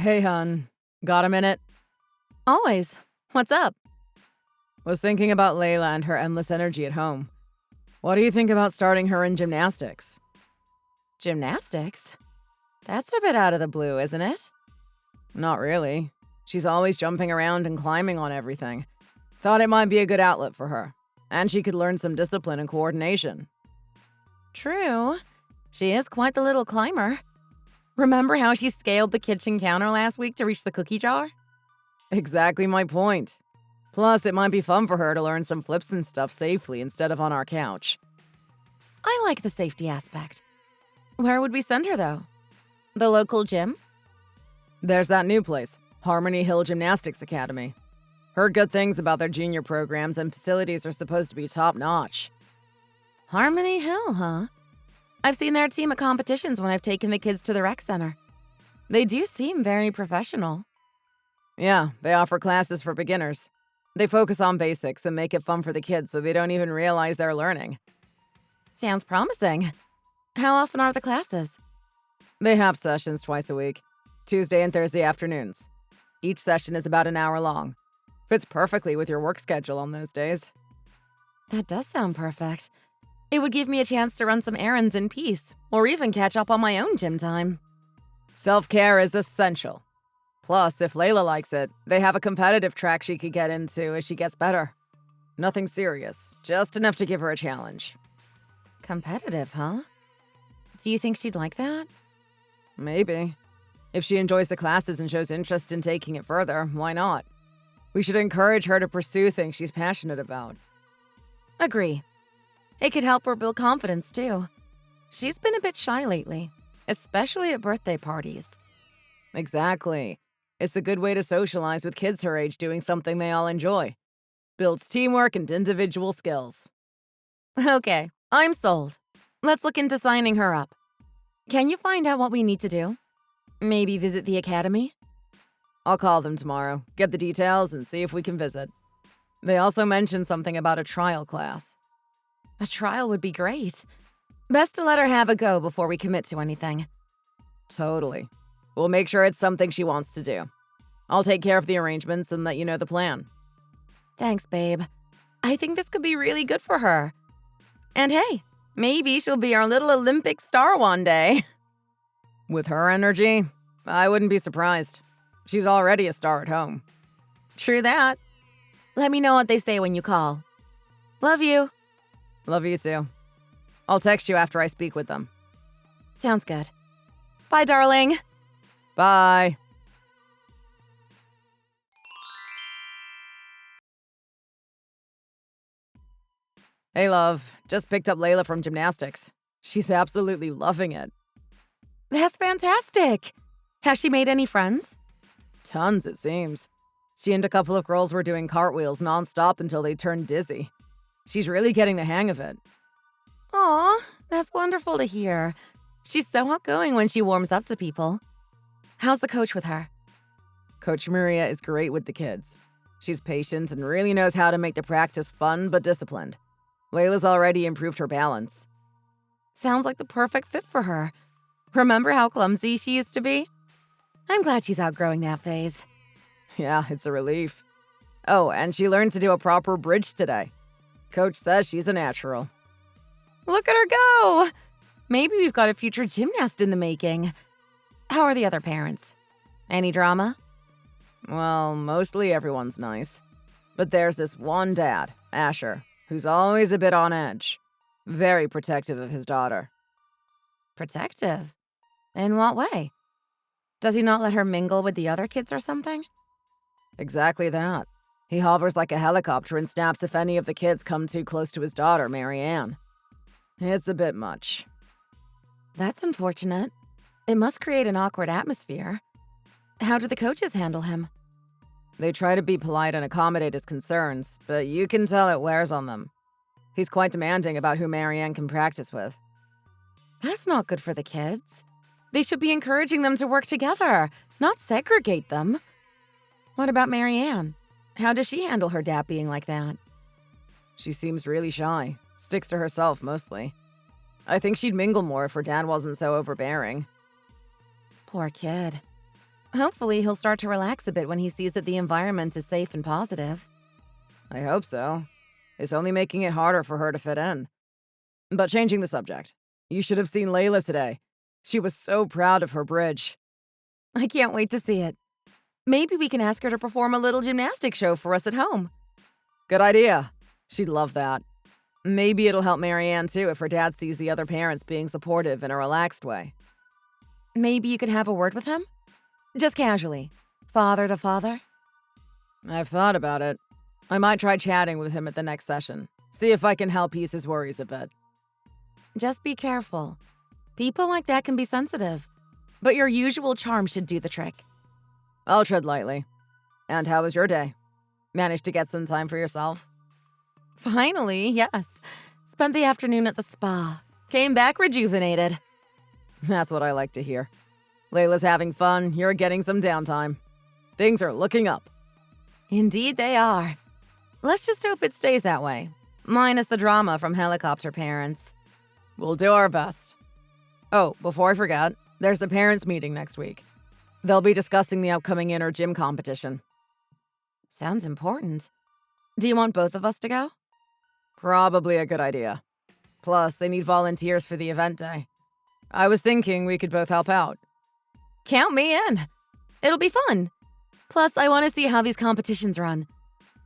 Hey, hun. Got a minute? Always. What's up? Was thinking about Layla and her endless energy at home. What do you think about starting her in gymnastics? Gymnastics? That's a bit out of the blue, isn't it? Not really. She's always jumping around and climbing on everything. Thought it might be a good outlet for her. And she could learn some discipline and coordination. True. She is quite the little climber. Remember how she scaled the kitchen counter last week to reach the cookie jar? Exactly my point. Plus, it might be fun for her to learn some flips and stuff safely instead of on our couch. I like the safety aspect. Where would we send her, though? The local gym? There's that new place, Harmony Hill Gymnastics Academy. Heard good things about their junior programs, and facilities are supposed to be top-notch. Harmony Hill, huh? I've seen their team at competitions when I've taken the kids to the rec center. They do seem very professional. Yeah, they offer classes for beginners. They focus on basics and make it fun for the kids so they don't even realize they're learning. Sounds promising. How often are the classes? They have sessions twice a week, Tuesday and Thursday afternoons. Each session is about an hour long. Fits perfectly with your work schedule on those days. That does sound perfect. It would give me a chance to run some errands in peace, or even catch up on my own gym time. Self-care is essential. Plus, if Layla likes it, they have a competitive track she could get into as she gets better. Nothing serious, just enough to give her a challenge. Competitive, huh? Do you think she'd like that? Maybe. If she enjoys the classes and shows interest in taking it further, why not? We should encourage her to pursue things she's passionate about. Agree. It could help her build confidence, too. She's been a bit shy lately, especially at birthday parties. Exactly. It's a good way to socialize with kids her age doing something they all enjoy. Builds teamwork and individual skills. Okay, I'm sold. Let's look into signing her up. Can you find out what we need to do? Maybe visit the academy? I'll call them tomorrow, get the details, and see if we can visit. They also mentioned something about a trial class. A trial would be great. Best to let her have a go before we commit to anything. Totally. We'll make sure it's something she wants to do. I'll take care of the arrangements and let you know the plan. Thanks, babe. I think this could be really good for her. And hey, maybe she'll be our little Olympic star one day. With her energy, I wouldn't be surprised. She's already a star at home. True that. Let me know what they say when you call. Love you. Love you, Sue. I'll text you after I speak with them. Sounds good. Bye, darling. Bye. Hey, love. Just picked up Layla from gymnastics. She's absolutely loving it. That's fantastic. Has she made any friends? Tons, it seems. She and a couple of girls were doing cartwheels nonstop until they turned dizzy. She's really getting the hang of it. Aw, that's wonderful to hear. She's so outgoing when she warms up to people. How's the coach with her? Coach Maria is great with the kids. She's patient and really knows how to make the practice fun but disciplined. Layla's already improved her balance. Sounds like the perfect fit for her. Remember how clumsy she used to be? I'm glad she's outgrowing that phase. Yeah, it's a relief. Oh, and she learned to do a proper bridge today. Coach says she's a natural. Look at her go! Maybe we've got a future gymnast in the making. How are the other parents? Any drama? Well, mostly everyone's nice. But there's this one dad, Asher, who's always a bit on edge. Very protective of his daughter. Protective? In what way? Does he not let her mingle with the other kids or something? Exactly that. He hovers like a helicopter and snaps if any of the kids come too close to his daughter, Marianne. It's a bit much. That's unfortunate. It must create an awkward atmosphere. How do the coaches handle him? They try to be polite and accommodate his concerns, but you can tell it wears on them. He's quite demanding about who Marianne can practice with. That's not good for the kids. They should be encouraging them to work together, not segregate them. What about Marianne? How does she handle her dad being like that? She seems really shy, sticks to herself mostly. I think she'd mingle more if her dad wasn't so overbearing. Poor kid. Hopefully, he'll start to relax a bit when he sees that the environment is safe and positive. I hope so. It's only making it harder for her to fit in. But changing the subject, you should have seen Layla today. She was so proud of her bridge. I can't wait to see it. Maybe we can ask her to perform a little gymnastics show for us at home. Good idea. She'd love that. Maybe it'll help Marianne too if her dad sees the other parents being supportive in a relaxed way. Maybe you could have a word with him? Just casually. Father to father? I've thought about it. I might try chatting with him at the next session. See if I can help ease his worries a bit. Just be careful. People like that can be sensitive. But your usual charm should do the trick. I'll tread lightly. And how was your day? Managed to get some time for yourself? Finally, yes. Spent the afternoon at the spa. Came back rejuvenated. That's what I like to hear. Layla's having fun, you're getting some downtime. Things are looking up. Indeed they are. Let's just hope it stays that way. Minus the drama from helicopter parents. We'll do our best. Oh, before I forget, there's the parents' meeting next week. They'll be discussing the upcoming inner gym competition. Sounds important. Do you want both of us to go? Probably a good idea. Plus, they need volunteers for the event day. I was thinking we could both help out. Count me in. It'll be fun. Plus, I want to see how these competitions run.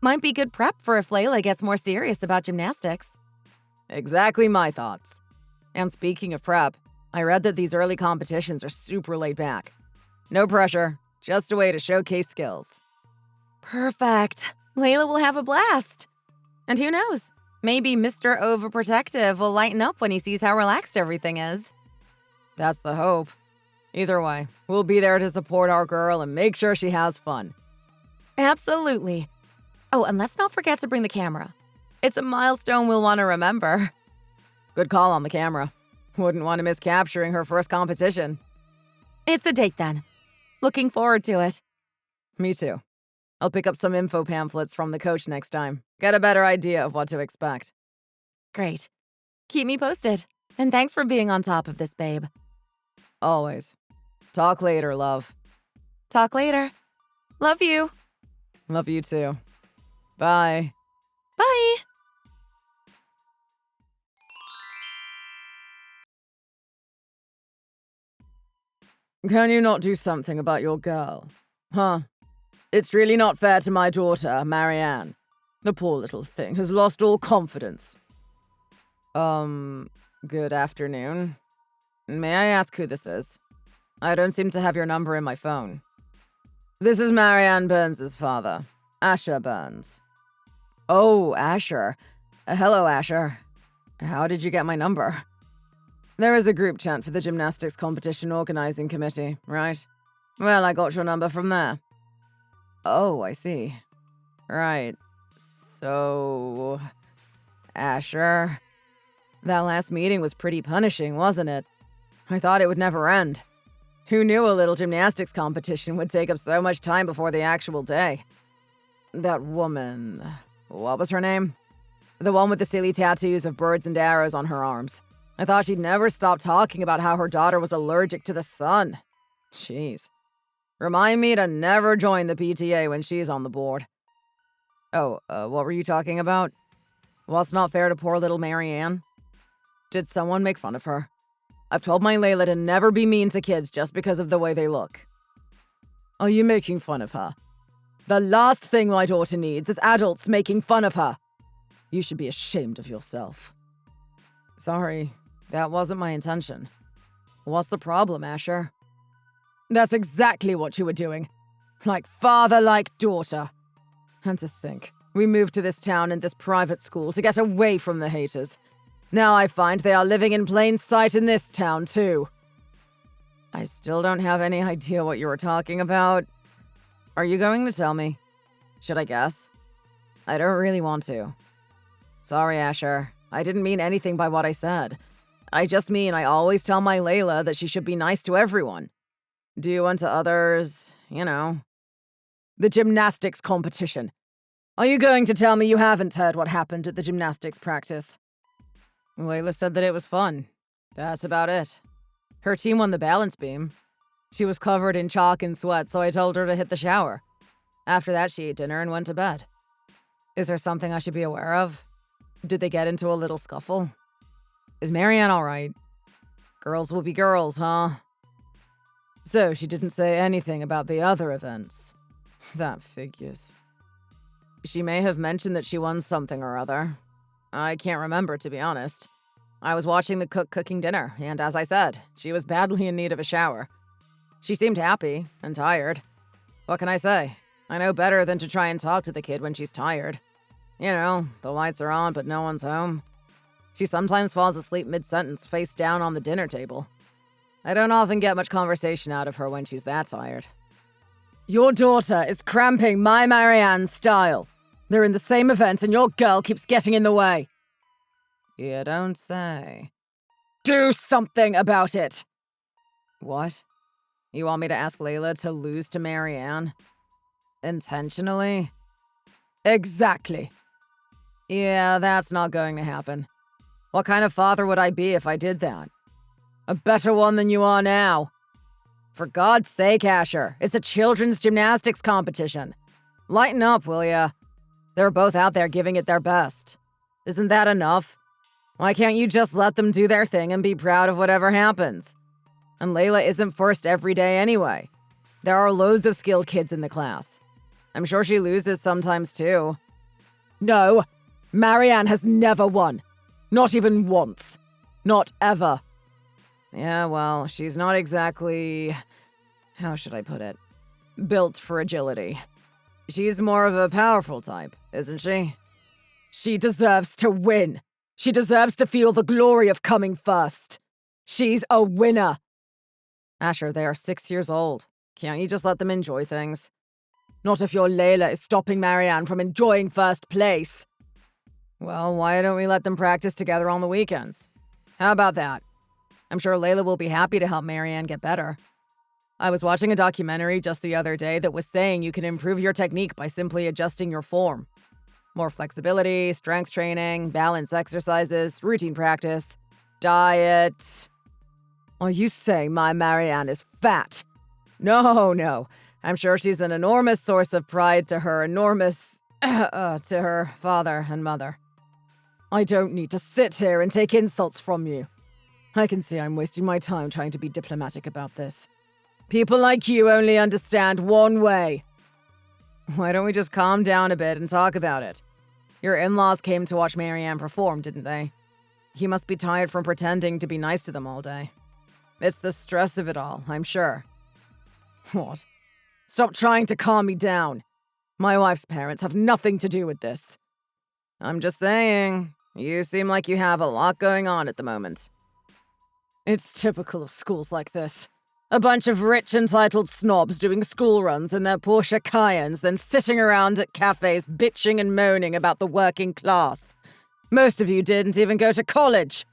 Might be good prep for if Layla gets more serious about gymnastics. Exactly my thoughts. And speaking of prep, I read that these early competitions are super laid back. No pressure, just a way to showcase skills. Perfect. Layla will have a blast. And who knows? Maybe Mr. Overprotective will lighten up when he sees how relaxed everything is. That's the hope. Either way, we'll be there to support our girl and make sure she has fun. Absolutely. Oh, and let's not forget to bring the camera. It's a milestone we'll want to remember. Good call on the camera. Wouldn't want to miss capturing her first competition. It's a date then. Looking forward to it. Me too. I'll pick up some info pamphlets from the coach next time. Get a better idea of what to expect. Great. Keep me posted. And thanks for being on top of this, babe. Always. Talk later, love. Talk later. Love you. Love you too. Bye. Bye. Can you not do something about your girl? Huh? It's really not fair to my daughter, Marianne. The poor little thing has lost all confidence. Good afternoon. May I ask who this is? I don't seem to have your number in my phone. This is Marianne Burns' father, Asher Burns. Oh, Asher. Hello, Asher. How did you get my number? There is a group chat for the gymnastics competition organizing committee, right? Well, I got your number from there. Oh, I see. Right. So... Asher... That last meeting was pretty punishing, wasn't it? I thought it would never end. Who knew a little gymnastics competition would take up so much time before the actual day? That woman... What was her name? The one with the silly tattoos of birds and arrows on her arms. I thought she'd never stop talking about how her daughter was allergic to the sun. Jeez. Remind me to never join the PTA when she's on the board. Oh, what were you talking about? What's not fair to poor little Marianne? Did someone make fun of her? I've told my Layla to never be mean to kids just because of the way they look. Are you making fun of her? The last thing my daughter needs is adults making fun of her. You should be ashamed of yourself. Sorry, that wasn't my intention. What's the problem, Asher? That's exactly what you were doing. Like father, like daughter. And to think, we moved to this town and this private school to get away from the haters. Now I find they are living in plain sight in this town, too. I still don't have any idea what you were talking about. Are you going to tell me? Should I guess? I don't really want to. Sorry, Asher. I didn't mean anything by what I said. I just mean I always tell my Layla that she should be nice to everyone. Do unto others, you know. The gymnastics competition. Are you going to tell me you haven't heard what happened at the gymnastics practice? Layla said that it was fun. That's about it. Her team won the balance beam. She was covered in chalk and sweat, so I told her to hit the shower. After that, she ate dinner and went to bed. Is there something I should be aware of? Did they get into a little scuffle? Is Marianne all right? Girls will be girls, huh? So she didn't say anything about the other events. That figures. She may have mentioned that she won something or other. I can't remember, to be honest. I was watching the cook cooking dinner, and as I said, she was badly in need of a shower. She seemed happy and tired. What can I say? I know better than to try and talk to the kid when she's tired. You know, the lights are on, but no one's home. She sometimes falls asleep mid-sentence, face down on the dinner table. I don't often get much conversation out of her when she's that tired. Your daughter is cramping my Marianne's style. They're in the same event, and your girl keeps getting in the way. You don't say. Do something about it! What? You want me to ask Layla to lose to Marianne? Intentionally? Exactly. Yeah, that's not going to happen. What kind of father would I be if I did that? A better one than you are now. For God's sake, Asher, it's a children's gymnastics competition. Lighten up, will ya? They're both out there giving it their best. Isn't that enough? Why can't you just let them do their thing and be proud of whatever happens? And Layla isn't first every day anyway. There are loads of skilled kids in the class. I'm sure she loses sometimes too. No, Marianne has never won. Not even once. Not ever. Yeah, well, she's not exactly... how should I put it? Built for agility. She's more of a powerful type, isn't she? She deserves to win. She deserves to feel the glory of coming first. She's a winner. Asher, they are 6 years old. Can't you just let them enjoy things? Not if your Layla is stopping Marianne from enjoying first place. Well, why don't we let them practice together on the weekends? How about that? I'm sure Layla will be happy to help Marianne get better. I was watching a documentary just the other day that was saying you can improve your technique by simply adjusting your form. More flexibility, strength training, balance exercises, routine practice, diet. Are you saying my Marianne is fat? No. I'm sure she's an enormous source of pride to her to her father and mother. I don't need to sit here and take insults from you. I can see I'm wasting my time trying to be diplomatic about this. People like you only understand one way. Why don't we just calm down a bit and talk about it? Your in-laws came to watch Marianne perform, didn't they? You must be tired from pretending to be nice to them all day. It's the stress of it all, I'm sure. What? Stop trying to calm me down. My wife's parents have nothing to do with this. I'm just saying, you seem like you have a lot going on at the moment. It's typical of schools like this. A bunch of rich, entitled snobs doing school runs in their Porsche Cayennes, then sitting around at cafes bitching and moaning about the working class. Most of you didn't even go to college.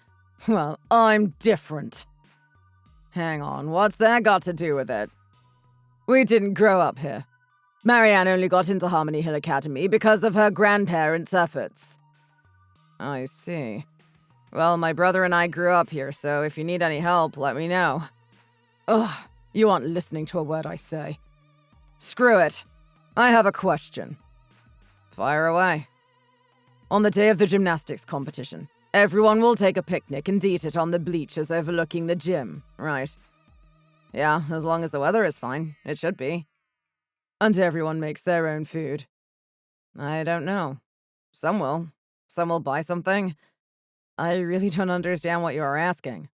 Well, I'm different. Hang on, what's that got to do with it? We didn't grow up here. Marianne only got into Harmony Hill Academy because of her grandparents' efforts. I see. Well, my brother and I grew up here, so if you need any help, let me know. Ugh, you aren't listening to a word I say. Screw it. I have a question. Fire away. On the day of the gymnastics competition, everyone will take a picnic and eat it on the bleachers overlooking the gym, right? Yeah, as long as the weather is fine. It should be. And everyone makes their own food. I don't know. Some will. Some will buy something. I really don't understand what you are asking.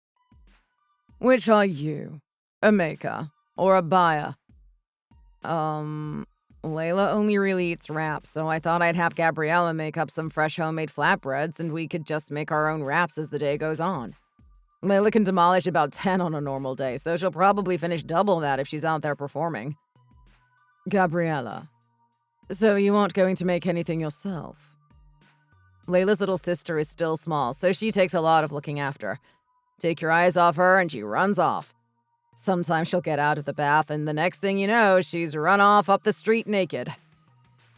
Which are you? A maker or a buyer? Layla only really eats wraps, so I thought I'd have Gabriella make up some fresh homemade flatbreads and we could just make our own wraps as the day goes on. Layla can demolish about 10 on a normal day, so she'll probably finish double that if she's out there performing. Gabriella, so you aren't going to make anything yourself? Layla's little sister is still small, so she takes a lot of looking after. Take your eyes off her and she runs off. Sometimes she'll get out of the bath and the next thing you know, she's run off up the street naked.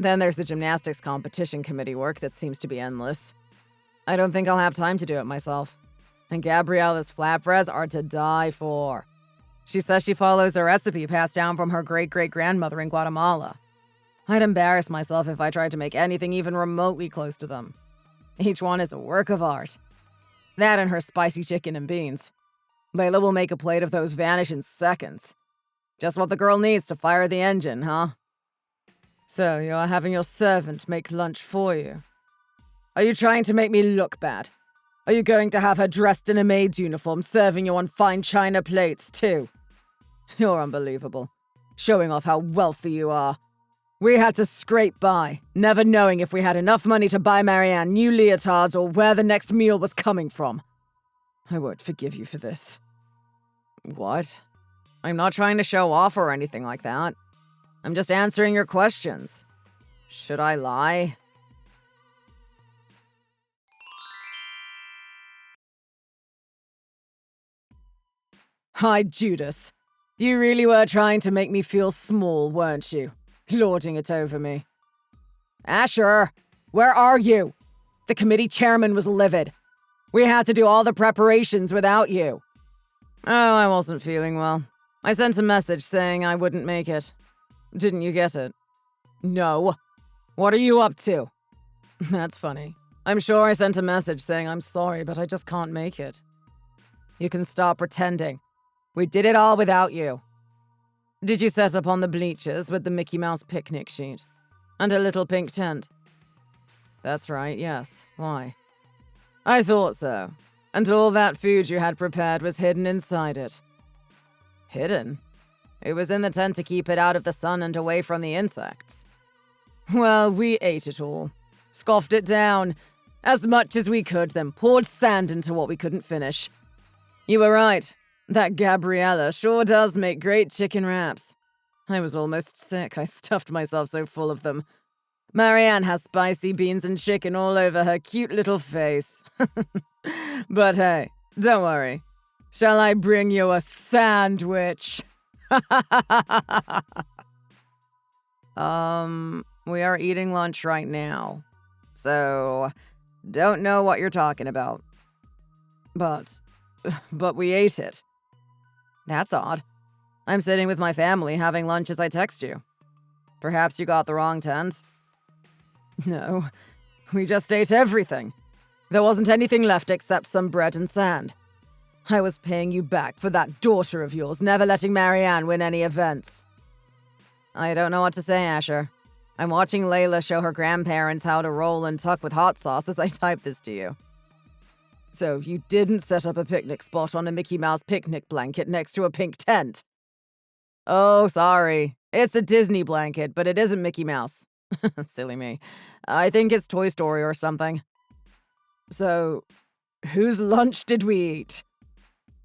Then there's the gymnastics competition committee work that seems to be endless. I don't think I'll have time to do it myself. And Gabriella's flatbreads are to die for. She says she follows a recipe passed down from her great-great-grandmother in Guatemala. I'd embarrass myself if I tried to make anything even remotely close to them. Each one is a work of art. That and her spicy chicken and beans. Layla will make a plate of those vanish in seconds. Just what the girl needs to fire the engine, huh? So, you're having your servant make lunch for you. Are you trying to make me look bad? Are you going to have her dressed in a maid's uniform, serving you on fine china plates, too? You're unbelievable. Showing off how wealthy you are. We had to scrape by, never knowing if we had enough money to buy Marianne new leotards or where the next meal was coming from. I won't forgive you for this. What? I'm not trying to show off or anything like that. I'm just answering your questions. Should I lie? Hi, Judas. You really were trying to make me feel small, weren't you? Lording it over me. Asher, where are you? The committee chairman was livid. We had to do all the preparations without you. Oh, I wasn't feeling well. I sent a message saying I wouldn't make it. Didn't you get it? No. What are you up to? That's funny. I'm sure I sent a message saying I'm sorry, but I just can't make it. You can stop pretending. We did it all without you. Did you set up on the bleachers with the Mickey Mouse picnic sheet? And a little pink tent? That's right, yes. Why? I thought so. And all that food you had prepared was hidden inside it. Hidden? It was in the tent to keep it out of the sun and away from the insects. Well, we ate it all. Scoffed it down. As much as we could, then poured sand into what we couldn't finish. You were right. That Gabriella sure does make great chicken wraps. I was almost sick. I stuffed myself so full of them. Marianne has spicy beans and chicken all over her cute little face. But hey, don't worry. Shall I bring you a sandwich? We are eating lunch right now. So, don't know what you're talking about. But we ate it. That's odd. I'm sitting with my family having lunch as I text you. Perhaps you got the wrong tent? No, we just ate everything. There wasn't anything left except some bread and sand. I was paying you back for that daughter of yours never letting Marianne win any events. I don't know what to say, Asher. I'm watching Layla show her grandparents how to roll and tuck with hot sauce as I type this to you. So you didn't set up a picnic spot on a Mickey Mouse picnic blanket next to a pink tent? Oh, sorry. It's a Disney blanket, but it isn't Mickey Mouse. Silly me. I think it's Toy Story or something. So, whose lunch did we eat?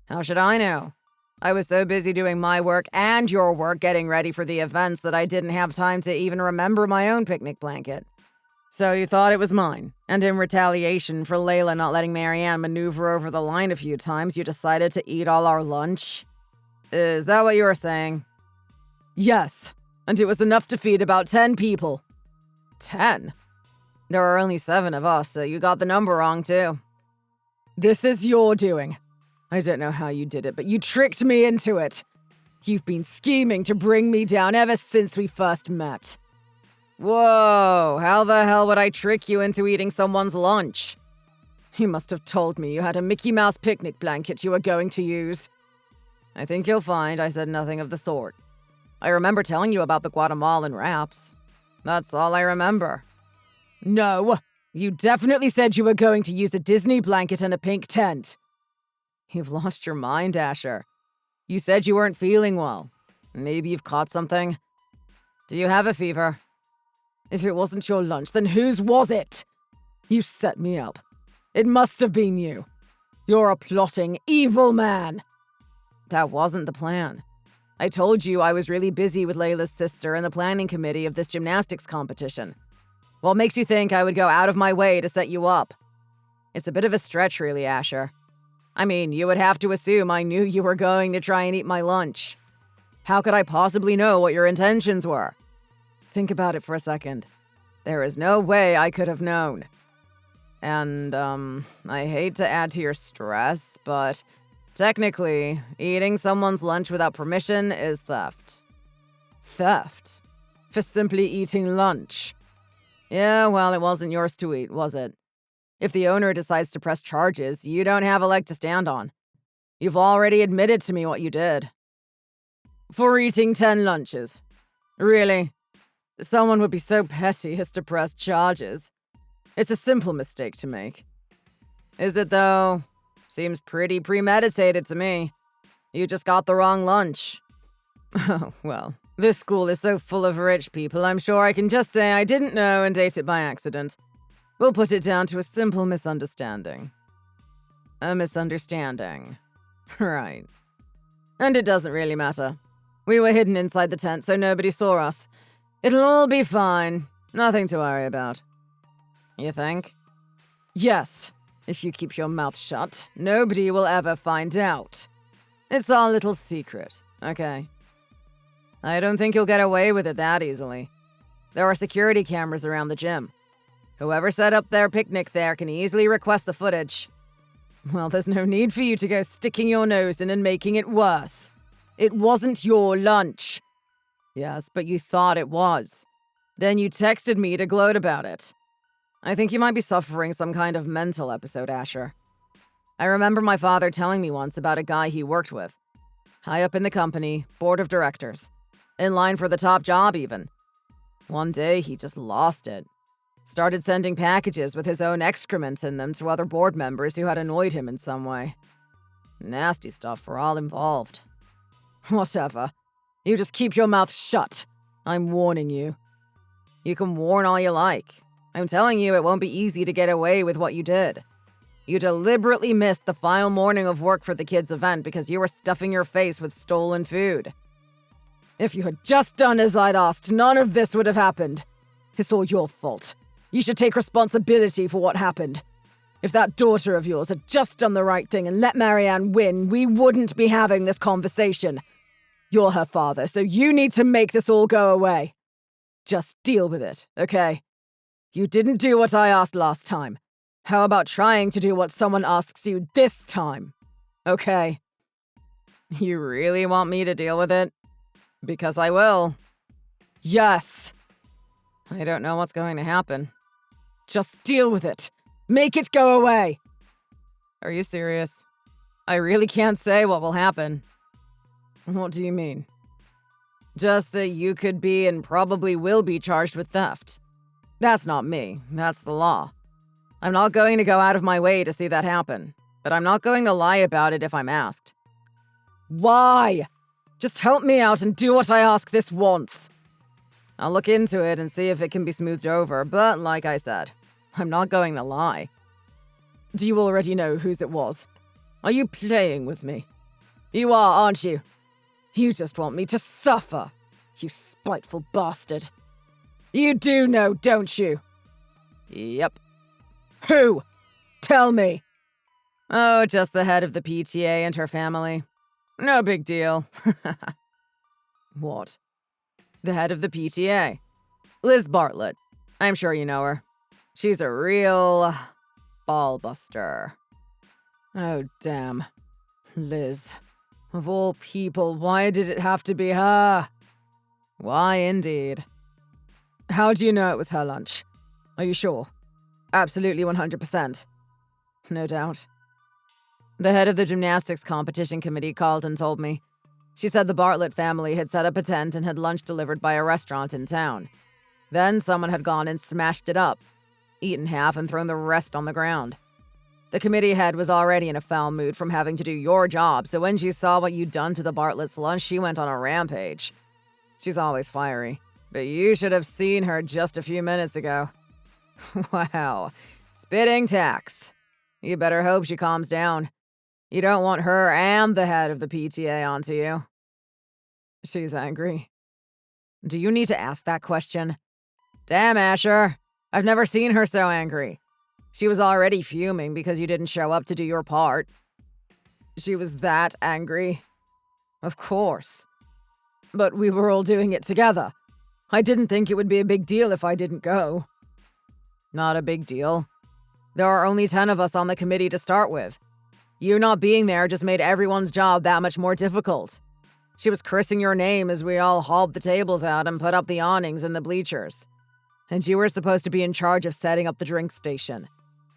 How should I know? I was so busy doing my work and your work getting ready for the events that I didn't have time to even remember my own picnic blanket. So you thought it was mine, and in retaliation for Layla not letting Marianne maneuver over the line a few times, you decided to eat all our lunch? Is that what you were saying? Yes, and it was enough to feed about 10 people. 10? There are only 7 of us, so you got the number wrong, too. This is your doing. I don't know how you did it, but you tricked me into it. You've been scheming to bring me down ever since we first met. Whoa, how the hell would I trick you into eating someone's lunch? You must have told me you had a Mickey Mouse picnic blanket you were going to use. I think you'll find I said nothing of the sort. I remember telling you about the Guatemalan wraps. That's all I remember. No, you definitely said you were going to use a Disney blanket and a pink tent. You've lost your mind, Asher. You said you weren't feeling well. Maybe you've caught something. Do you have a fever? If it wasn't your lunch, then whose was it? You set me up. It must have been you. You're a plotting, evil man. That wasn't the plan. I told you I was really busy with Layla's sister and the planning committee of this gymnastics competition. What makes you think I would go out of my way to set you up? It's a bit of a stretch, really, Asher. I mean, you would have to assume I knew you were going to try and eat my lunch. How could I possibly know what your intentions were? Think about it for a second. There is no way I could have known. And, I hate to add to your stress, but Technically, eating someone's lunch without permission is theft. Theft? For simply eating lunch? Yeah, well, it wasn't yours to eat, was it? If the owner decides to press charges, you don't have a leg to stand on. You've already admitted to me what you did. For eating 10 lunches. Really? Someone would be so petty as to press charges. It's a simple mistake to make. Is it, though? Seems pretty premeditated to me. You just got the wrong lunch. Oh, well, this school is so full of rich people, I'm sure I can just say I didn't know and ate it by accident. We'll put it down to a simple misunderstanding. A misunderstanding. Right. And it doesn't really matter. We were hidden inside the tent, so nobody saw us. It'll all be fine. Nothing to worry about. You think? Yes. If you keep your mouth shut, nobody will ever find out. It's our little secret, okay? I don't think you'll get away with it that easily. There are security cameras around the gym. Whoever set up their picnic there can easily request the footage. Well, there's no need for you to go sticking your nose in and making it worse. It wasn't your lunch. Yes, but you thought it was. Then you texted me to gloat about it. I think you might be suffering some kind of mental episode, Asher. I remember my father telling me once about a guy he worked with. High up in the company, board of directors. In line for the top job, even. One day, he just lost it. Started sending packages with his own excrement in them to other board members who had annoyed him in some way. Nasty stuff for all involved. Whatever. You just keep your mouth shut. I'm warning you. You can warn all you like. I'm telling you it won't be easy to get away with what you did. You deliberately missed the final morning of work for the kids' event because you were stuffing your face with stolen food. If you had just done as I'd asked, none of this would have happened. It's all your fault. You should take responsibility for what happened. If that daughter of yours had just done the right thing and let Marianne win, we wouldn't be having this conversation. You're her father, so you need to make this all go away. Just deal with it, okay? You didn't do what I asked last time. How about trying to do what someone asks you this time? Okay? You really want me to deal with it? Because I will. Yes. I don't know what's going to happen. Just deal with it. Make it go away. Are you serious? I really can't say what will happen. What do you mean? Just that you could be and probably will be charged with theft. That's not me. That's the law. I'm not going to go out of my way to see that happen, but I'm not going to lie about it if I'm asked. Why? Just help me out and do what I ask this once. I'll look into it and see if it can be smoothed over, but like I said, I'm not going to lie. Do you already know whose it was? Are you playing with me? You are, aren't you? You just want me to suffer, you spiteful bastard. You do know, don't you? Yep. Who? Tell me. Oh, just the head of the PTA and her family. No big deal. What? The head of the PTA. Liz Bartlett. I'm sure you know her. She's a real ballbuster. Oh, damn. Liz. Of all people, why did it have to be her? Why, indeed. How do you know it was her lunch? Are you sure? Absolutely 100%. No doubt. The head of the gymnastics competition committee called and told me. She said the Bartlett family had set up a tent and had lunch delivered by a restaurant in town. Then someone had gone and smashed it up, eaten half and thrown the rest on the ground. The committee head was already in a foul mood from having to do your job, so when she saw what you'd done to the Bartlett's lunch, she went on a rampage. She's always fiery, but you should have seen her just a few minutes ago. Wow. Spitting tax. You better hope she calms down. You don't want her and the head of the PTA onto you. She's angry. Do you need to ask that question? Damn, Asher. I've never seen her so angry. She was already fuming because you didn't show up to do your part. She was that angry. Of course. But we were all doing it together. I didn't think it would be a big deal if I didn't go. Not a big deal. There are only 10 of us on the committee to start with. You not being there just made everyone's job that much more difficult. She was cursing your name as we all hauled the tables out and put up the awnings in the bleachers. And you were supposed to be in charge of setting up the drink station.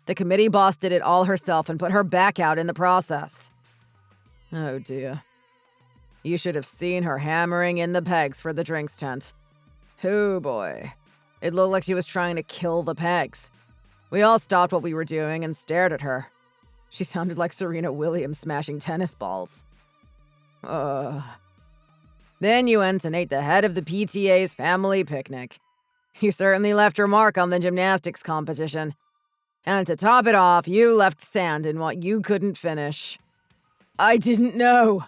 The committee boss did it all herself and put her back out in the process. Oh dear. You should have seen her hammering in the pegs for the drinks tent. Oh boy. It looked like she was trying to kill the pegs. We all stopped what we were doing and stared at her. She sounded like Serena Williams smashing tennis balls. Then you went and ate the head of the PTA's family picnic. You certainly left your mark on the gymnastics competition. And to top it off, you left sand in what you couldn't finish. I didn't know.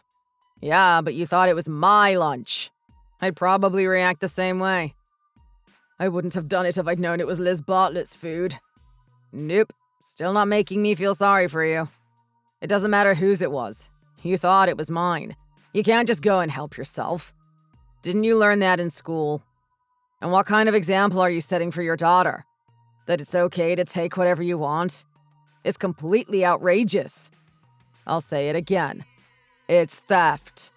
Yeah, but you thought it was my lunch. I'd probably react the same way. I wouldn't have done it if I'd known it was Liz Bartlett's food. Nope, still not making me feel sorry for you. It doesn't matter whose it was. You thought it was mine. You can't just go and help yourself. Didn't you learn that in school? And what kind of example are you setting for your daughter? That it's okay to take whatever you want? It's completely outrageous. I'll say it again. It's theft.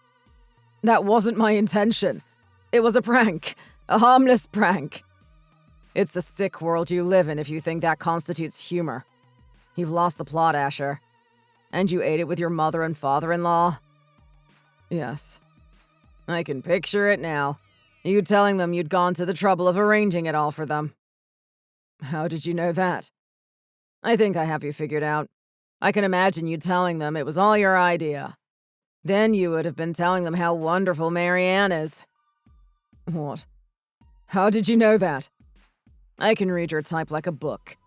That wasn't my intention. It was a prank. A harmless prank. It's a sick world you live in if you think that constitutes humor. You've lost the plot, Asher. And you ate it with your mother and father-in-law? Yes. I can picture it now. You telling them you'd gone to the trouble of arranging it all for them. How did you know that? I think I have you figured out. I can imagine you telling them it was all your idea. Then you would have been telling them how wonderful Marianne is. What? How did you know that? I can read your type like a book.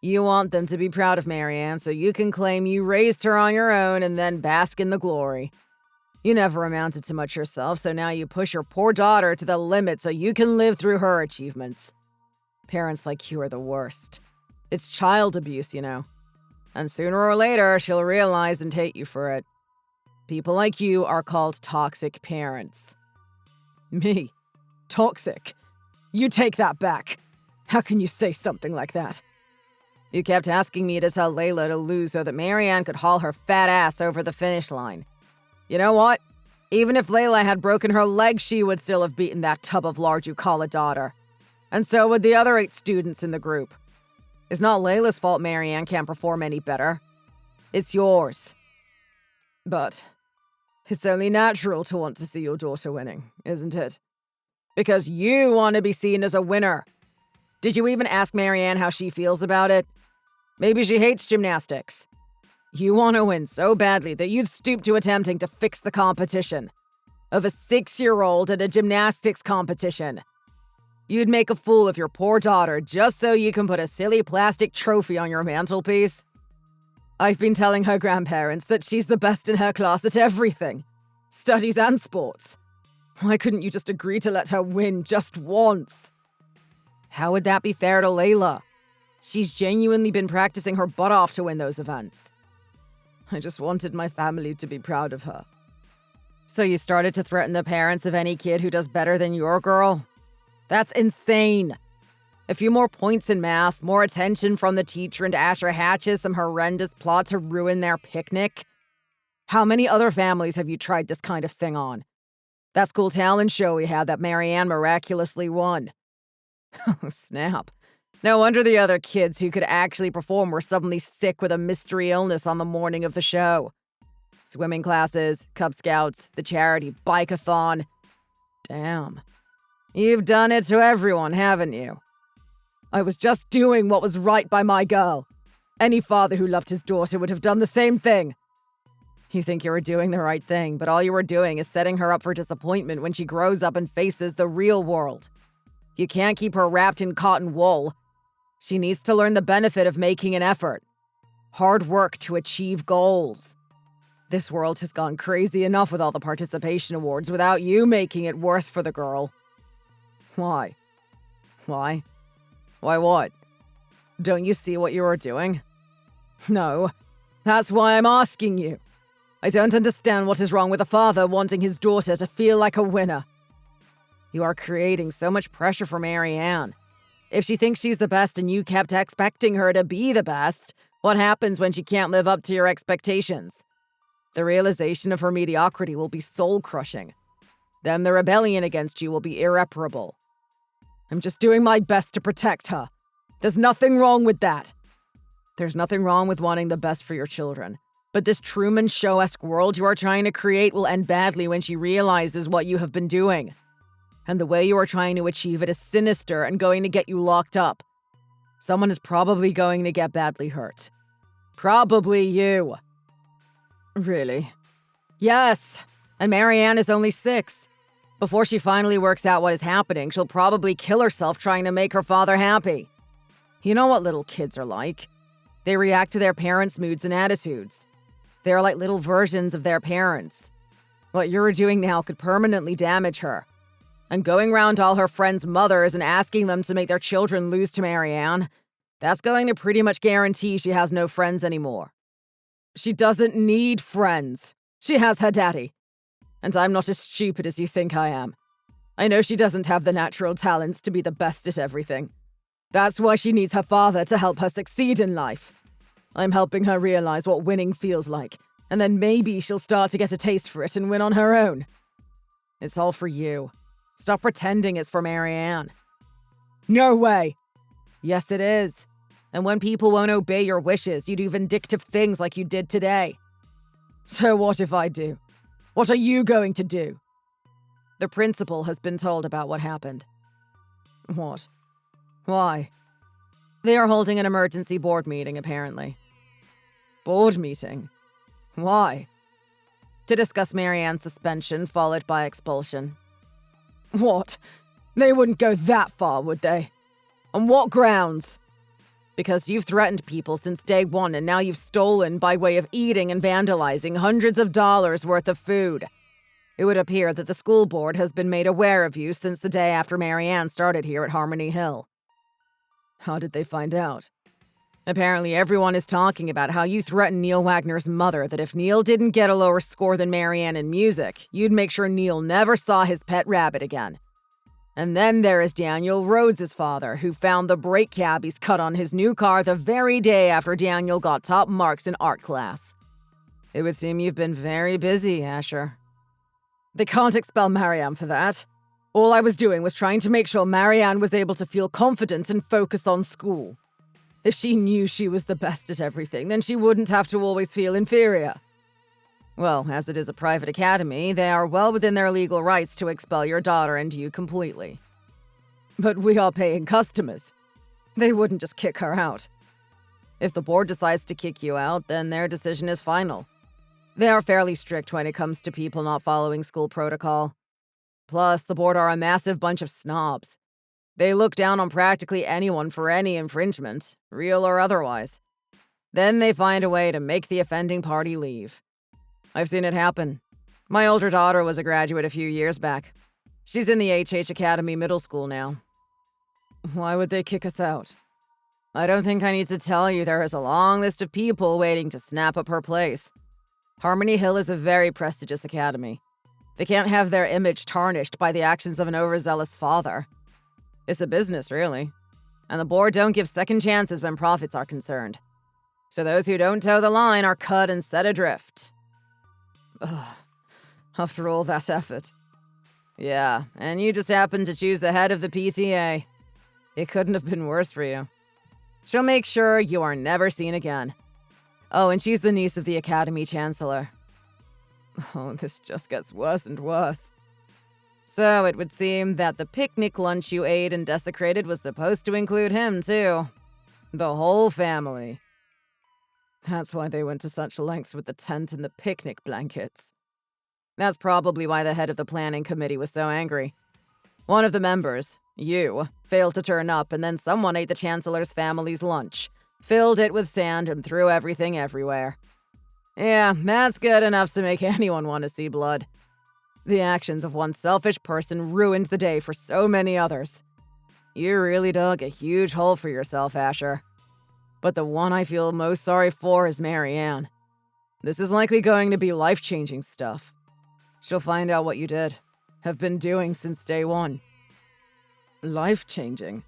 You want them to be proud of Marianne so you can claim you raised her on your own and then bask in the glory. You never amounted to much yourself, so now you push your poor daughter to the limit so you can live through her achievements. Parents like you are the worst. It's child abuse, you know. And sooner or later, she'll realize and hate you for it. People like you are called toxic parents. Me? Toxic? You take that back. How can you say something like that? You kept asking me to tell Layla to lose so that Marianne could haul her fat ass over the finish line. You know what? Even if Layla had broken her leg, she would still have beaten that tub of lard you call a daughter. And so would the other 8 students in the group. It's not Layla's fault Marianne can't perform any better. It's yours. But it's only natural to want to see your daughter winning, isn't it? Because you want to be seen as a winner. Did you even ask Marianne how she feels about it? Maybe she hates gymnastics. You want to win so badly that you'd stoop to attempting to fix the competition. Of a 6-year-old at a gymnastics competition. You'd make a fool of your poor daughter just so you can put a silly plastic trophy on your mantelpiece. I've been telling her grandparents that she's the best in her class at everything. Studies and sports. Why couldn't you just agree to let her win just once? How would that be fair to Layla? She's genuinely been practicing her butt off to win those events. I just wanted my family to be proud of her. So you started to threaten the parents of any kid who does better than your girl? That's insane. A few more points in math, more attention from the teacher, and Asher hatches some horrendous plot to ruin their picnic? How many other families have you tried this kind of thing on? That school talent show we had that Marianne miraculously won. Oh, snap. No wonder the other kids who could actually perform were suddenly sick with a mystery illness on the morning of the show. Swimming classes, Cub Scouts, the charity bike-a-thon. Damn. You've done it to everyone, haven't you? I was just doing what was right by my girl. Any father who loved his daughter would have done the same thing. You think you were doing the right thing, but all you were doing is setting her up for disappointment when she grows up and faces the real world. You can't keep her wrapped in cotton wool. She needs to learn the benefit of making an effort. Hard work to achieve goals. This world has gone crazy enough with all the participation awards without you making it worse for the girl. Why? Why? Why what? Don't you see what you are doing? No. That's why I'm asking you. I don't understand what is wrong with a father wanting his daughter to feel like a winner. You are creating so much pressure for Marianne. If she thinks she's the best and you kept expecting her to be the best, What happens when she can't live up to your expectations? The realization of her mediocrity will be soul-crushing. Then the rebellion against you will be irreparable. I'm just doing my best to protect her. There's nothing wrong with that. There's nothing wrong with wanting the best for your children. But this Truman Show-esque world you are trying to create will end badly when she realizes what you have been doing. And the way you are trying to achieve it is sinister and going to get you locked up. Someone is probably going to get badly hurt. Probably you. Really? Yes. And Marianne is only 6. Before she finally works out what is happening, she'll probably kill herself trying to make her father happy. You know what little kids are like. They react to their parents' moods and attitudes. They are like little versions of their parents. What you're doing now could permanently damage her. And going round all her friends' mothers and asking them to make their children lose to Marianne, that's going to pretty much guarantee she has no friends anymore. She doesn't need friends. She has her daddy. And I'm not as stupid as you think I am. I know she doesn't have the natural talents to be the best at everything. That's why she needs her father to help her succeed in life. I'm helping her realize what winning feels like, and then maybe she'll start to get a taste for it and win on her own. It's all for you. Stop pretending it's for Marianne. No way! Yes, it is. And when people won't obey your wishes, you do vindictive things like you did today. So what if I do? What are you going to do? The principal has been told about what happened. What? Why? They are holding an emergency board meeting, apparently. Board meeting? Why? To discuss Marianne's suspension, followed by expulsion. What? They wouldn't go that far, would they? On what grounds? Because you've threatened people since day one, and now you've stolen, by way of eating and vandalizing, hundreds of dollars worth of food. It would appear that the school board has been made aware of you since the day after Marianne started here at Harmony Hill. How did they find out? Apparently everyone is talking about how you threatened Neil Wagner's mother that if Neil didn't get a lower score than Marianne in music, you'd make sure Neil never saw his pet rabbit again. And then there is Daniel Rhodes' father, who found the brake cabbies cut on his new car the very day after Daniel got top marks in art class. It would seem you've been very busy, Asher. They can't expel Marianne for that. All I was doing was trying to make sure Marianne was able to feel confident and focus on school. If she knew she was the best at everything, then she wouldn't have to always feel inferior. Well, as it is a private academy, they are well within their legal rights to expel your daughter and you completely. But we are paying customers. They wouldn't just kick her out. If the board decides to kick you out, then their decision is final. They are fairly strict when it comes to people not following school protocol. Plus, the board are a massive bunch of snobs. They look down on practically anyone for any infringement, real or otherwise. Then they find a way to make the offending party leave. I've seen it happen. My older daughter was a graduate a few years back. She's in the HH Academy Middle School now. Why would they kick us out? I don't think I need to tell you there is a long list of people waiting to snap up her place. Harmony Hill is a very prestigious academy. They can't have their image tarnished by the actions of an overzealous father. It's a business, really. And the board don't give second chances when profits are concerned. So those who don't toe the line are cut and set adrift. Ugh. After all that effort. Yeah, and you just happened to choose the head of the PTA. It couldn't have been worse for you. She'll make sure you are never seen again. Oh, and she's the niece of the Academy Chancellor. Oh, this just gets worse and worse. So it would seem that the picnic lunch you ate and desecrated was supposed to include him, too. The whole family. That's why they went to such lengths with the tent and the picnic blankets. That's probably why the head of the planning committee was so angry. One of the members, you, failed to turn up, and then someone ate the Chancellor's family's lunch, filled it with sand, and threw everything everywhere. Yeah, that's good enough to make anyone want to see blood. The actions of one selfish person ruined the day for so many others. You really dug a huge hole for yourself, Asher. But the one I feel most sorry for is Marianne. This is likely going to be life-changing stuff. She'll find out what you did, have been doing since day one. Life-changing?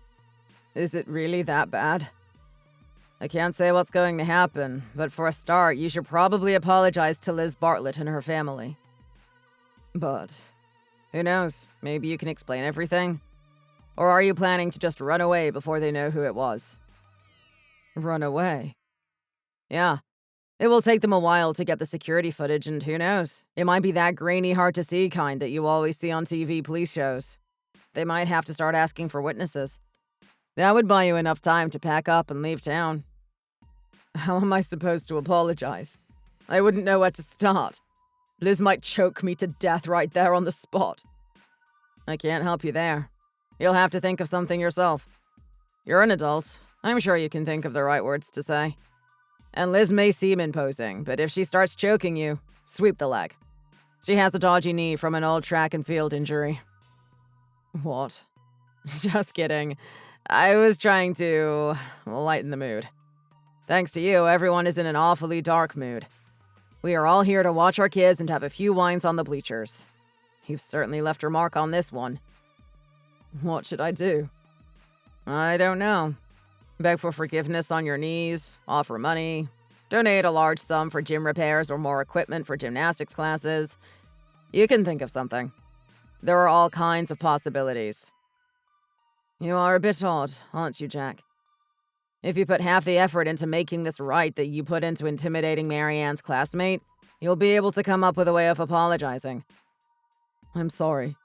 Is it really that bad? I can't say what's going to happen, but for a start, you should probably apologize to Liz Bartlett and her family. But who knows? Maybe you can explain everything? Or are you planning to just run away before they know who it was? Run away? Yeah. It will take them a while to get the security footage, and who knows? It might be that grainy, hard-to-see kind that you always see on TV police shows. They might have to start asking for witnesses. That would buy you enough time to pack up and leave town. How am I supposed to apologize? I wouldn't know where to start. Liz might choke me to death right there on the spot. I can't help you there. You'll have to think of something yourself. You're an adult. I'm sure you can think of the right words to say. And Liz may seem imposing, but if she starts choking you, sweep the leg. She has a dodgy knee from an old track and field injury. What? Just kidding. I was trying to lighten the mood. Thanks to you, everyone is in an awfully dark mood. We are all here to watch our kids and have a few wines on the bleachers. You've certainly left your mark on this one. What should I do? I don't know. Beg for forgiveness on your knees, offer money, donate a large sum for gym repairs or more equipment for gymnastics classes. You can think of something. There are all kinds of possibilities. You are a bit odd, aren't you, Jack? If you put half the effort into making this right that you put into intimidating Marianne's classmate, you'll be able to come up with a way of apologizing. I'm sorry.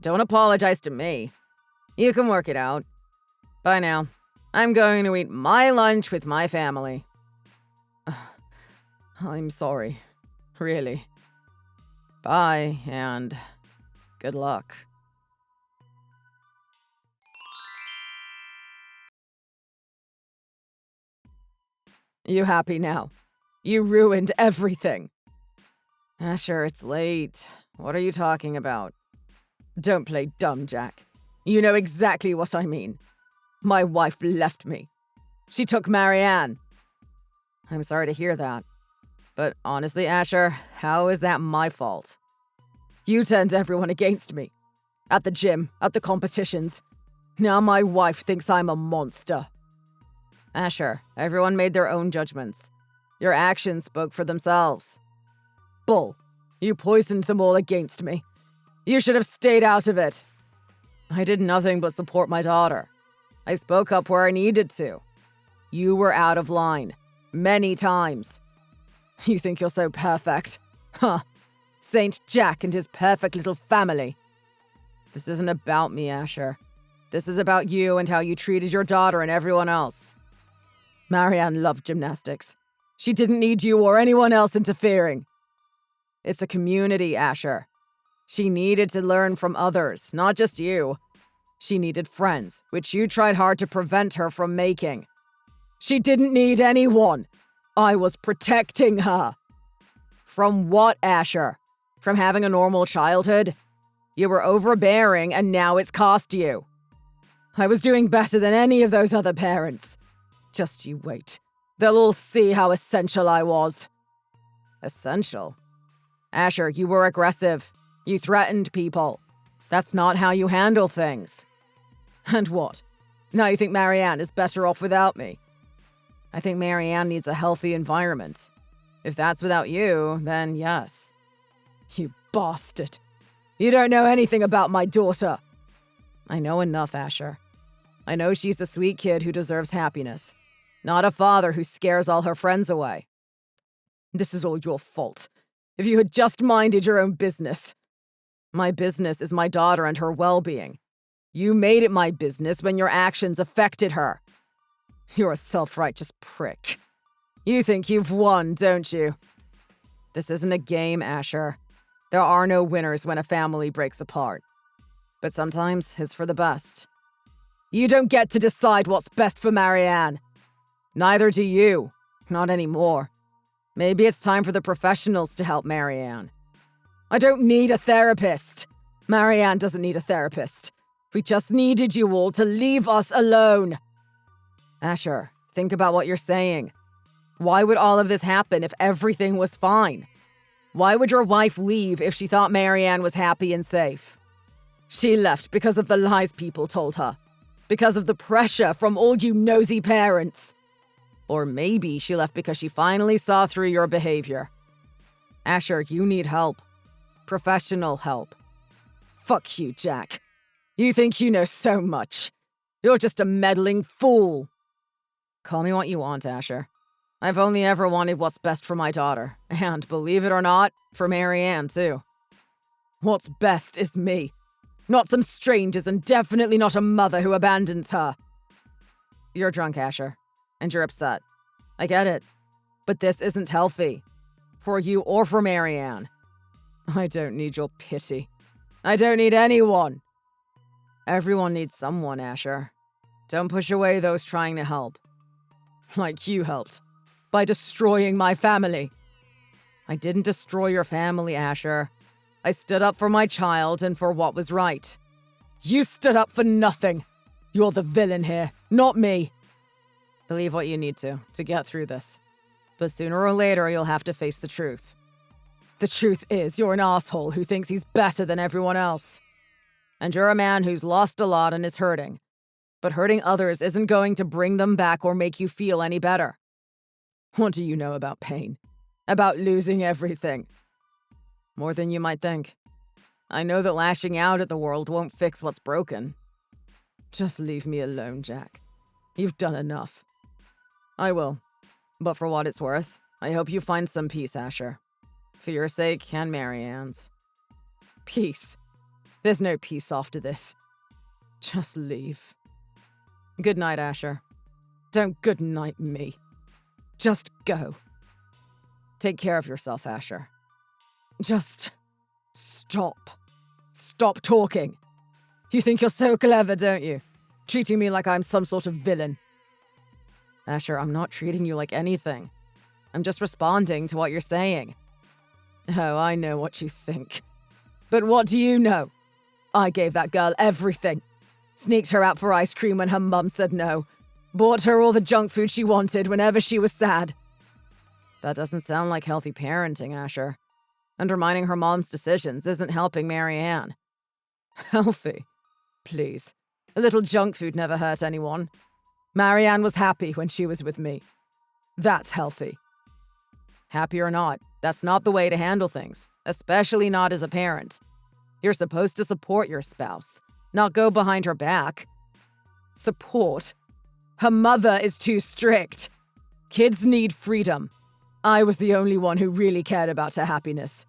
Don't apologize to me. You can work it out. Bye now. I'm going to eat my lunch with my family. I'm sorry. Really. Bye, and good luck. You happy now? You ruined everything. Sure, it's late. What are you talking about? Don't play dumb, Jack. You know exactly what I mean. My wife left me. She took Marianne. I'm sorry to hear that. But honestly, Asher, how is that my fault? You turned everyone against me. At the gym, at the competitions. Now my wife thinks I'm a monster. Asher, everyone made their own judgments. Your actions spoke for themselves. Bull, you poisoned them all against me. You should have stayed out of it. I did nothing but support my daughter. I spoke up where I needed to. You were out of line. Many times. You think you're so perfect? Huh. Saint Jack and his perfect little family. This isn't about me, Asher. This is about you and how you treated your daughter and everyone else. Marianne loved gymnastics. She didn't need you or anyone else interfering. It's a community, Asher. She needed to learn from others, not just you. She needed friends, which you tried hard to prevent her from making. She didn't need anyone. I was protecting her. From what, Asher? From having a normal childhood? You were overbearing and now it's cost you. I was doing better than any of those other parents. Just you wait. They'll all see how essential I was. Essential? Asher, you were aggressive. You threatened people. That's not how you handle things. And what? Now you think Marianne is better off without me? I think Marianne needs a healthy environment. If that's without you, then yes. You bastard. You don't know anything about my daughter. I know enough, Asher. I know she's a sweet kid who deserves happiness. Not a father who scares all her friends away. This is all your fault. If you had just minded your own business. My business is my daughter and her well-being. You made it my business when your actions affected her. You're a self-righteous prick. You think you've won, don't you? This isn't a game, Asher. There are no winners when a family breaks apart. But sometimes it's for the best. You don't get to decide what's best for Marianne. Neither do you. Not anymore. Maybe it's time for the professionals to help Marianne. I don't need a therapist. Marianne doesn't need a therapist. We just needed you all to leave us alone. Asher, think about what you're saying. Why would all of this happen if everything was fine? Why would your wife leave if she thought Marianne was happy and safe? She left because of the lies people told her. Because of the pressure from all you nosy parents. Or maybe she left because she finally saw through your behavior. Asher, you need help. Professional help. Fuck you, Jack. You think you know so much. You're just a meddling fool. Call me what you want, Asher. I've only ever wanted what's best for my daughter. And, believe it or not, for Marianne, too. What's best is me. Not some strangers, and definitely not a mother who abandons her. You're drunk, Asher. And you're upset. I get it. But this isn't healthy. For you or for Marianne. I don't need your pity. I don't need anyone. Everyone needs someone, Asher. Don't push away those trying to help. Like you helped. By destroying my family. I didn't destroy your family, Asher. I stood up for my child and for what was right. You stood up for nothing. You're the villain here, not me. Believe what you need to get through this. But sooner or later, you'll have to face the truth. The truth is, you're an asshole who thinks he's better than everyone else. And you're a man who's lost a lot and is hurting. But hurting others isn't going to bring them back or make you feel any better. What do you know about pain? About losing everything? More than you might think. I know that lashing out at the world won't fix what's broken. Just leave me alone, Jack. You've done enough. I will. But for what it's worth, I hope you find some peace, Asher. For your sake and Marianne's. Peace. There's no peace after this. Just leave. Good night, Asher. Don't good night me. Just go. Take care of yourself, Asher. Just stop. Stop talking. You think you're so clever, don't you? Treating me like I'm some sort of villain. Asher, I'm not treating you like anything. I'm just responding to what you're saying. Oh, I know what you think. But what do you know? I gave that girl everything. Sneaked her out for ice cream when her mum said no. Bought her all the junk food she wanted whenever she was sad. That doesn't sound like healthy parenting, Asher. Undermining her mom's decisions isn't helping Marianne. Healthy? Please. A little junk food never hurt anyone. Marianne was happy when she was with me. That's healthy. Happy or not, that's not the way to handle things, especially not as a parent. You're supposed to support your spouse, not go behind her back. Support? Her mother is too strict. Kids need freedom. I was the only one who really cared about her happiness.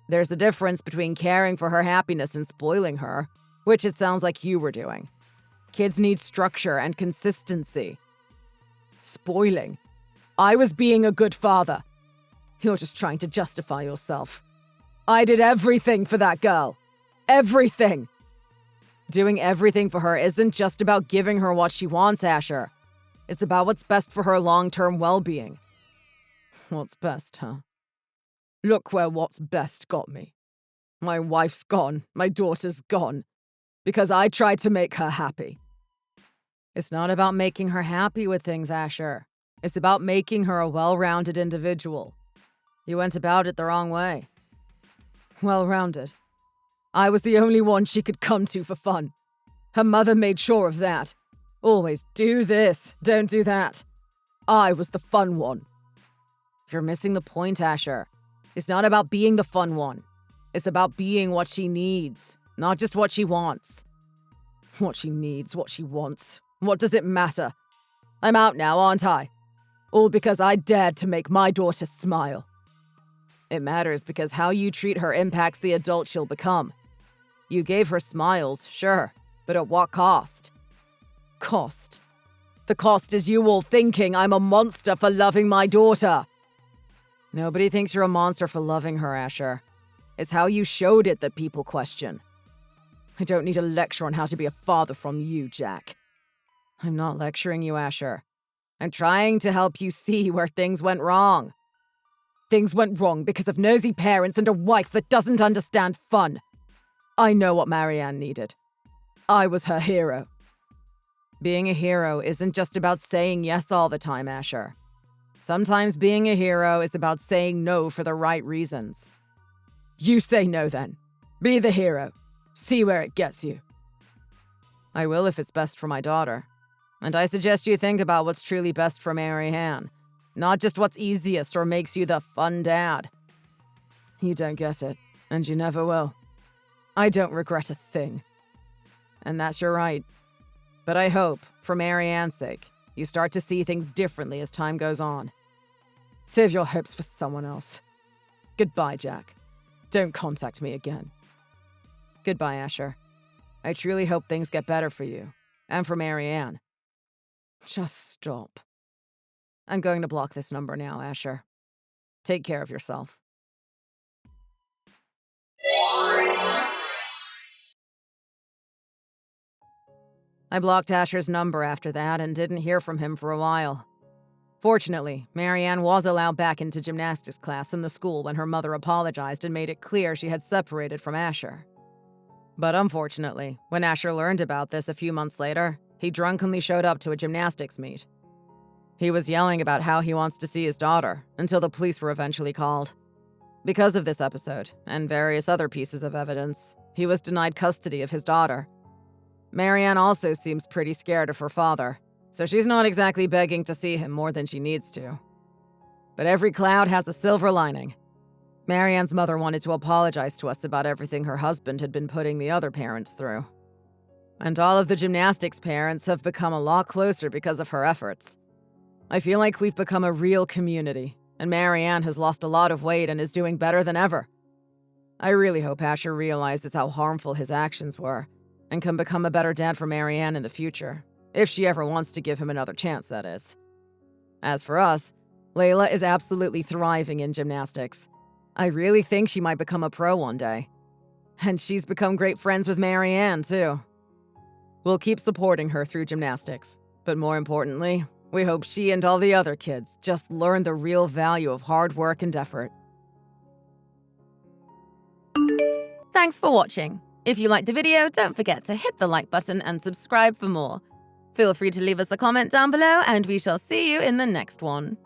There's a difference between caring for her happiness and spoiling her, which it sounds like you were doing. Kids need structure and consistency. Spoiling? I was being a good father. You're just trying to justify yourself. I did everything for that girl. Everything. Doing everything for her isn't just about giving her what she wants, Asher. It's about what's best for her long-term well-being. What's best, huh? Look where what's best got me. My wife's gone, my daughter's gone, because I tried to make her happy. It's not about making her happy with things, Asher. It's about making her a well-rounded individual. You went about it the wrong way. Well-rounded. I was the only one she could come to for fun. Her mother made sure of that. Always do this, don't do that. I was the fun one. You're missing the point, Asher. It's not about being the fun one. It's about being what she needs, not just what she wants. What she needs, what she wants. What does it matter? I'm out now, aren't I? All because I dared to make my daughter smile. It matters because how you treat her impacts the adult she'll become. You gave her smiles, sure, but at what cost? Cost. The cost is you all thinking I'm a monster for loving my daughter. Nobody thinks you're a monster for loving her, Asher. It's how you showed it that people question. I don't need a lecture on how to be a father from you, Jack. I'm not lecturing you, Asher. I'm trying to help you see where things went wrong. Things went wrong because of nosy parents and a wife that doesn't understand fun. I know what Marianne needed. I was her hero. Being a hero isn't just about saying yes all the time, Asher. Sometimes being a hero is about saying no for the right reasons. You say no then. Be the hero. See where it gets you. I will if it's best for my daughter. And I suggest you think about what's truly best for Mary Ann, not just what's easiest or makes you the fun dad. You don't get it, and you never will. I don't regret a thing. And that's your right. But I hope, for Mary Ann's sake, you start to see things differently as time goes on. Save your hopes for someone else. Goodbye, Jack. Don't contact me again. Goodbye, Asher. I truly hope things get better for you, and for Mary Ann. Just stop. I'm going to block this number now, Asher. Take care of yourself. I blocked Asher's number after that and didn't hear from him for a while. Fortunately, Mary Ann was allowed back into gymnastics class in the school when her mother apologized and made it clear she had separated from Asher. But unfortunately, when Asher learned about this a few months later, he drunkenly showed up to a gymnastics meet. He was yelling about how he wants to see his daughter until the police were eventually called. Because of this episode, and various other pieces of evidence, he was denied custody of his daughter. Mary Ann also seems pretty scared of her father, so she's not exactly begging to see him more than she needs to. But every cloud has a silver lining. Mary Ann's mother wanted to apologize to us about everything her husband had been putting the other parents through. And all of the gymnastics parents have become a lot closer because of her efforts. I feel like we've become a real community, and Mary Ann has lost a lot of weight and is doing better than ever. I really hope Asher realizes how harmful his actions were, and can become a better dad for Mary Ann in the future, if she ever wants to give him another chance, that is. As for us, Layla is absolutely thriving in gymnastics. I really think she might become a pro one day. And she's become great friends with Mary Ann, too. We'll keep supporting her through gymnastics, but more importantly, we hope she and all the other kids just learn the real value of hard work and effort. Thanks for watching. If you liked the video, don't forget to hit the like button and subscribe for more. Feel free to leave us a comment down below, and we shall see you in the next one.